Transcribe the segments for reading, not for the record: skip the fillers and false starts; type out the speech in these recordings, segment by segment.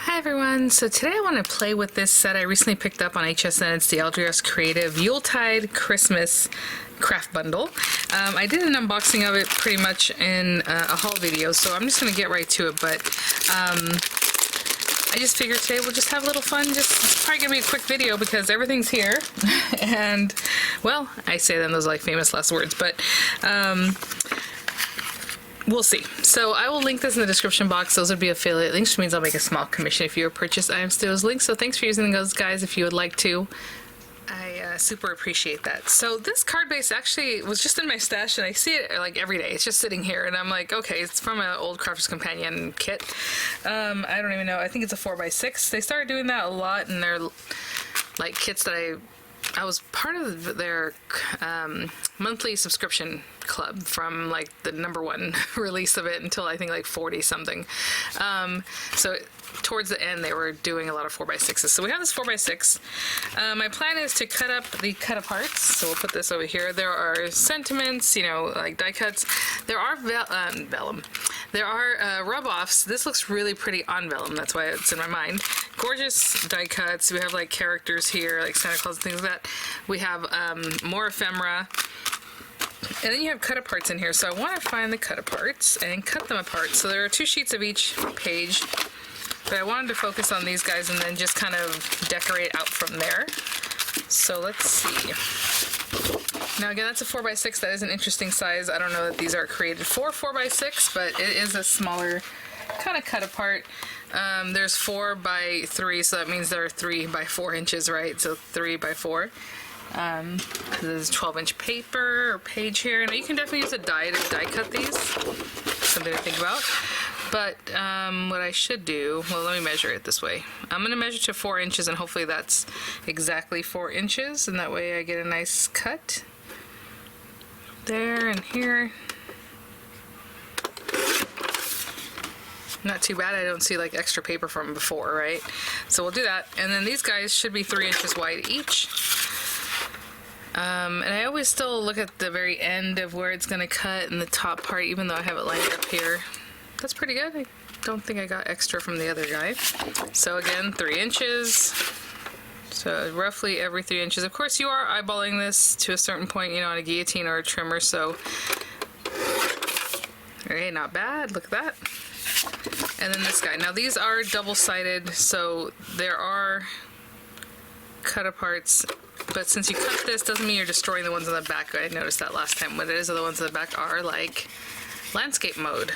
Hi everyone, so today I want to play with this set I recently picked up on HSN. It's the LDRS Creative Yuletide Christmas craft bundle. I did an unboxing of it pretty much in a haul video, so I'm just going to get right to it, but I just figured today we'll just have a little fun. It's probably going to be a quick video because everything's here, and, well, I say them, those like famous last words, but we'll see. So I will link this in the description box. Those would be affiliate links, which means I'll make a small commission if you purchase items to those links. So thanks for using those, guys, if you would like to. I super appreciate that. So this card base actually was just in my stash, and I see it like every day. It's just sitting here, and I'm like, okay, it's from an old Crafter's Companion kit. I don't even know. I think it's a 4x6. They started doing that a lot, and they're like kits that I was part of their monthly subscription club from like the #1 release of it until I think like 40 something. So towards the end they were doing a lot of 4x6s. So we have this 4x6. My plan is to cut up the cut aparts. So we'll put this over here. There are sentiments, you know, like die cuts. There are vellum. There are rub-offs. This looks really pretty on vellum. That's why it's in my mind. Gorgeous die cuts. We have like characters here, like Santa Claus and things like that. We have more ephemera. And then you have cut aparts in here. So I want to find the cut aparts and cut them apart. So there are 2 sheets of each page. But I wanted to focus on these guys and then just kind of decorate out from there. So let's see. Now again, that's a 4x6. That is an interesting size. I don't know that these are created for 4x6, but it is a smaller kind of cut apart. There's 4x3, so that means there are 3x4 inches, right? So 3x4. This is 12-inch paper or page here. Now you can definitely use a die to die cut these. Something to think about. But what I should do, well, let me measure it this way. I'm going to measure to 4 inches, and hopefully that's exactly 4 inches, and that way I get a nice cut there and here. Not too bad. I don't see like extra paper from before, right? So we'll do that. And then these guys should be 3 inches wide each. And I always still look at the very end of where it's going to cut in the top part, even though I have it lined up here. That's pretty good. I don't think I got extra from the other guy. So again, 3 inches. So roughly every 3 inches. Of course, you are eyeballing this to a certain point, you know, on a guillotine or a trimmer. So, okay, not bad. Look at that. And then this guy. Now these are double-sided, so there are cut aparts. But since you cut this, doesn't mean you're destroying the ones on the back. I noticed that last time. What it is, the ones on the back are like landscape mode,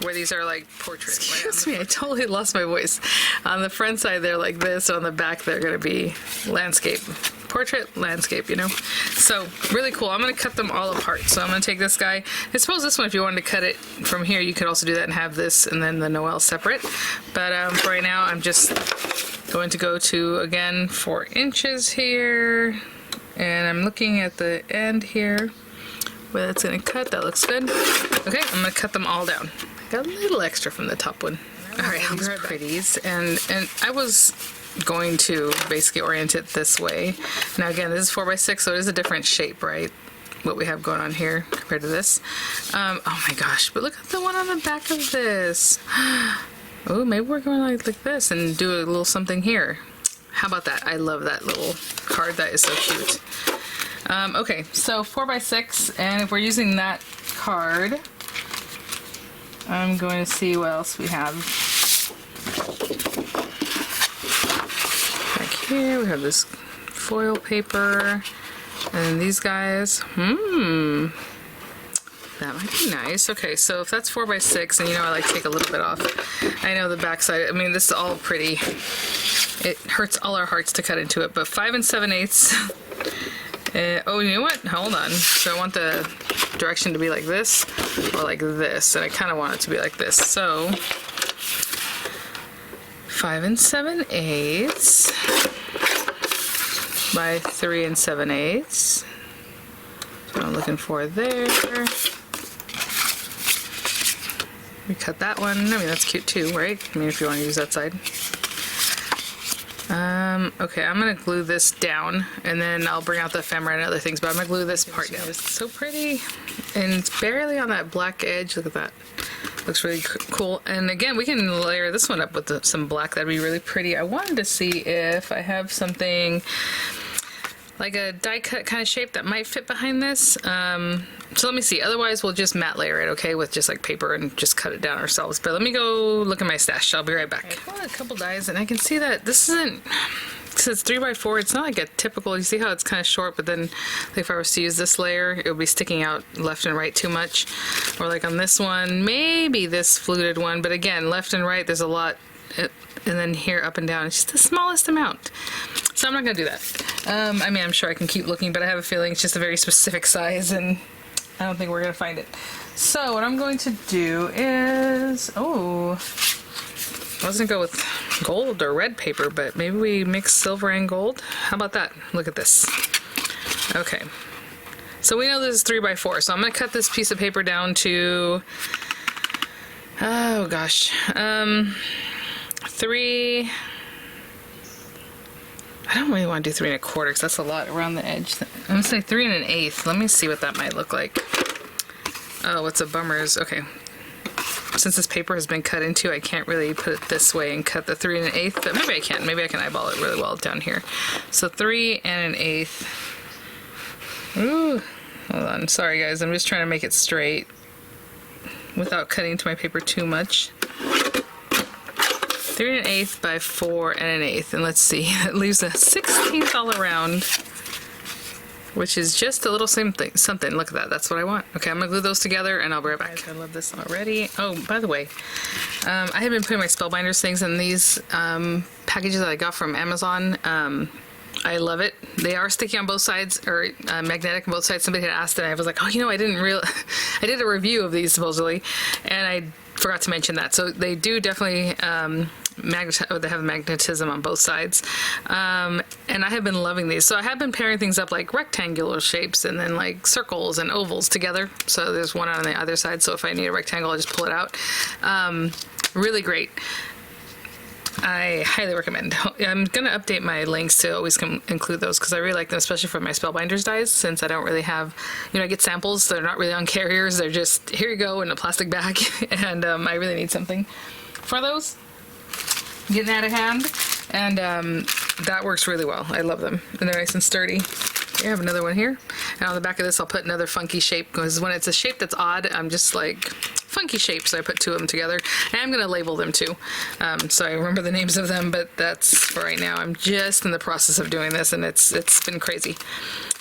where these are like portraits. Excuse me, I totally lost my voice. On the front side, they're like this. On the back, they're going to be landscape. Portrait, landscape, you know? So, really cool. I'm going to cut them all apart. So I'm going to take this guy. I suppose this one, if you wanted to cut it from here, you could also do that and have this and then the Noel separate. But for right now, I'm just going to go to, again, 4 inches here. And I'm looking at the end here where that's going to cut. That looks good. Okay, I'm going to cut them all down. Got a little extra from the top one. All right, these are pretties. And I was going to basically orient it this way. Now again, this is 4x6, so it is a different shape, right? What we have going on here compared to this. Oh my gosh, but look at the one on the back of this. Oh, maybe we're going like this and do a little something here. How about that? I love that little card. That is so cute. Okay, so 4x6, and if we're using that card, I'm going to see what else we have. Back here, we have this foil paper, and then these guys. That might be nice. Okay, so if that's 4x6, and you know I like to take a little bit off. I know the back side, I mean, this is all pretty. It hurts all our hearts to cut into it, but 5 7/8. Oh, you know what? Hold on. So I want the direction to be like this or like this, and I kind of want it to be like this. So 5 7/8 by 3 7/8. So I'm looking for there. We cut that one. I mean, that's cute too, right? I mean, if you want to use that side. Okay, I'm gonna glue this down, and then I'll bring out the ephemera and other things, but I'm gonna glue this part down. It's so pretty, and it's barely on that black edge. Look at that. Looks really cool. And again, we can layer this one up with some black. That'd be really pretty. I wanted to see if I have something like a die cut kind of shape that might fit behind this. So let me see. Otherwise, we'll just matte layer it, okay, with just like paper and just cut it down ourselves. But let me go look at my stash. I'll be right back. I pulled a couple dies and I can see that this isn't, since it's 3x4, it's not like a typical, you see how it's kind of short, but then like if I was to use this layer, it would be sticking out left and right too much. Or like on this one, maybe this fluted one, but again, left and right, there's a lot, and then here up and down, it's just the smallest amount. So I'm not gonna do that. I mean, I'm sure I can keep looking, but I have a feeling it's just a very specific size, and I don't think we're gonna find it. So what I'm going to do is, oh, I was gonna go with gold or red paper, but maybe we mix silver and gold. How about that? Look at this. Okay. So we know this is 3x4, so I'm gonna cut this piece of paper down to, oh gosh, 3. I don't really want to do 3 1/4 because that's a lot around the edge. I'm gonna say 3 1/8. Let me see what that might look like. Oh, what's a bummer is, okay. Since this paper has been cut into, I can't really put it this way and cut the 3 1/8, but maybe I can. Maybe I can eyeball it really well down here. So 3 1/8. Ooh, hold on. Sorry guys, I'm just trying to make it straight without cutting into my paper too much. 3 1/8 by 4 1/8, and let's see, it leaves a 16th all around, which is just a little something. Look at that. That's what I want. Okay, I'm gonna glue those together, and I'll be right back. I love this already. Oh, by the way, I have been putting my Spellbinders things in these packages that I got from Amazon. I love it. They are sticky on both sides, or magnetic on both sides. Somebody had asked, and I was like, oh, you know, I didn't I did a review of these supposedly, and I forgot to mention that. So they do definitely they have magnetism on both sides, and I have been loving these. So I have been pairing things up like rectangular shapes and then like circles and ovals together. So there's one on the other side, so if I need a rectangle, I'll just pull it out. Really great. I highly recommend. I'm going to update my links to always include those because I really like them, especially for my Spellbinders dies, since I don't really have, you know, I get samples. They're not really on carriers. They're just, here you go, in a plastic bag. And I really need something for those. Getting out of hand. And that works really well. I love them. And they're nice and sturdy. I have another one here. And on the back of this, I'll put another funky shape, because when it's a shape that's odd, I'm just like, funky shapes. So I put 2 of them together. And I'm going to label them too. So I remember the names of them, but that's for right now. I'm just in the process of doing this, and it's been crazy.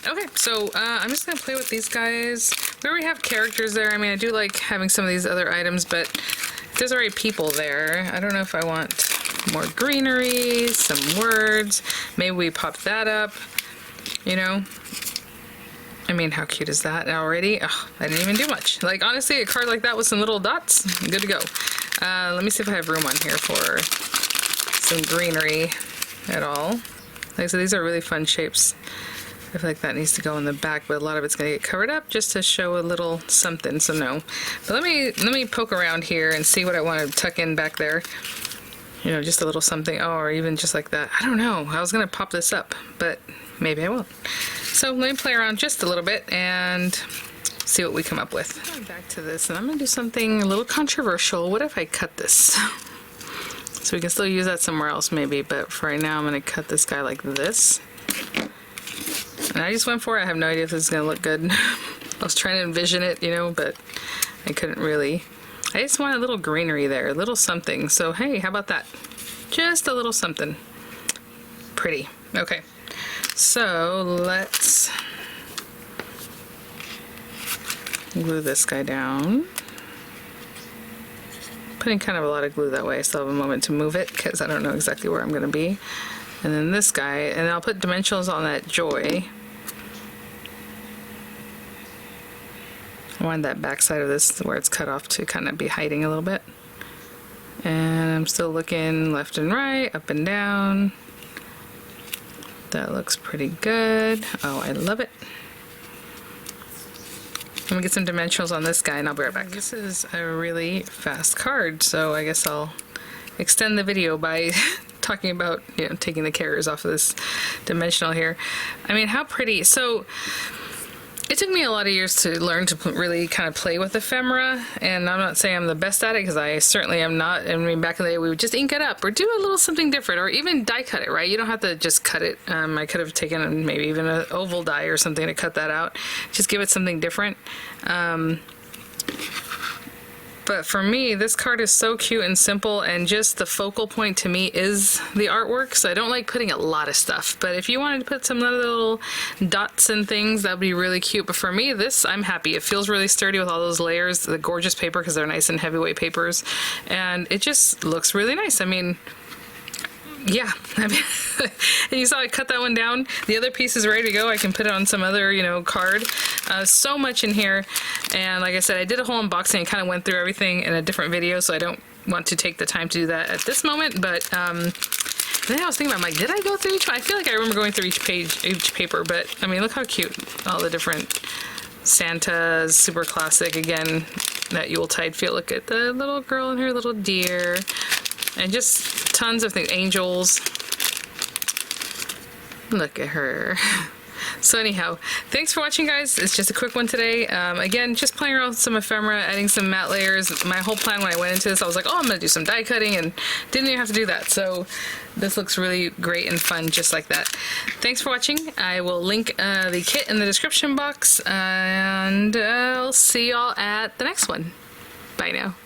Okay, so I'm just going to play with these guys. We already have characters there. I mean, I do like having some of these other items, but there's already people there. I don't know if I want more greenery, some words. Maybe we pop that up. You know, I mean, how cute is that already? Oh, I didn't even do much. Like, honestly, a card like that with some little dots, good to go. Let me see if I have room on here for some greenery at all. Like I said, these are really fun shapes. I feel like that needs to go in the back, but a lot of it's going to get covered up just to show a little something, so no. But let me poke around here and see what I want to tuck in back there. You know, just a little something. Oh, or even just like that. I don't know. I was going to pop this up, but maybe I won't. So let me play around just a little bit and see what we come up with. Back to this, and I'm going to do something a little controversial. What if I cut this? So we can still use that somewhere else maybe, but for right now I'm going to cut this guy like this. And I just went for it. I have no idea if this is going to look good. I was trying to envision it, you know, but I couldn't really. I just want a little greenery there, a little something. So hey, how about that? Just a little something. Pretty. Okay. So let's glue this guy down. Putting kind of a lot of glue that way, so I have a moment to move it because I don't know exactly where I'm going to be. And then this guy, and I'll put dimensionals on that joy. I want that back side of this where it's cut off to kind of be hiding a little bit. And I'm still looking left and right, up and down. That looks pretty good. Oh, I love it. Let me get some dimensionals on this guy and I'll be right back. This is a really fast card, so I guess I'll extend the video by talking about, you know, taking the carriers off of this dimensional here. I mean, how pretty. So It took me a lot of years to learn to really kind of play with ephemera, and I'm not saying I'm the best at it, because I certainly am not. I mean, back in the day, we would just ink it up or do a little something different, or even die cut it, right? You don't have to just cut it. I could have taken maybe even an oval die or something to cut that out. Just give it something different. But for me, this card is so cute and simple, and just the focal point to me is the artwork, so I don't like putting a lot of stuff. But if you wanted to put some other little dots and things, that would be really cute. But for me, this, I'm happy. It feels really sturdy with all those layers, the gorgeous paper, because they're nice and heavyweight papers, and it just looks really nice. I mean, yeah, I mean, and you saw I cut that one down. The other piece is ready to go. I can put it on some other, you know, card. So much in here, and like I said, I did a whole unboxing and kind of went through everything in a different video, so I don't want to take the time to do that at this moment. But then I was thinking about, I'm like, did I go through each one? I feel like I remember going through each page, each paper, but I mean, look how cute. All the different Santas, super classic. Again, that Yuletide feel. Look at the little girl and her little deer. And just tons of things. Angels. Look at her. So anyhow, thanks for watching, guys. It's just a quick one today. Again, just playing around with some ephemera, adding some matte layers. My whole plan when I went into this, I was like, oh, I'm going to do some die cutting, and didn't even have to do that. So this looks really great and fun just like that. Thanks for watching. I will link the kit in the description box, and I'll see y'all at the next one. Bye now.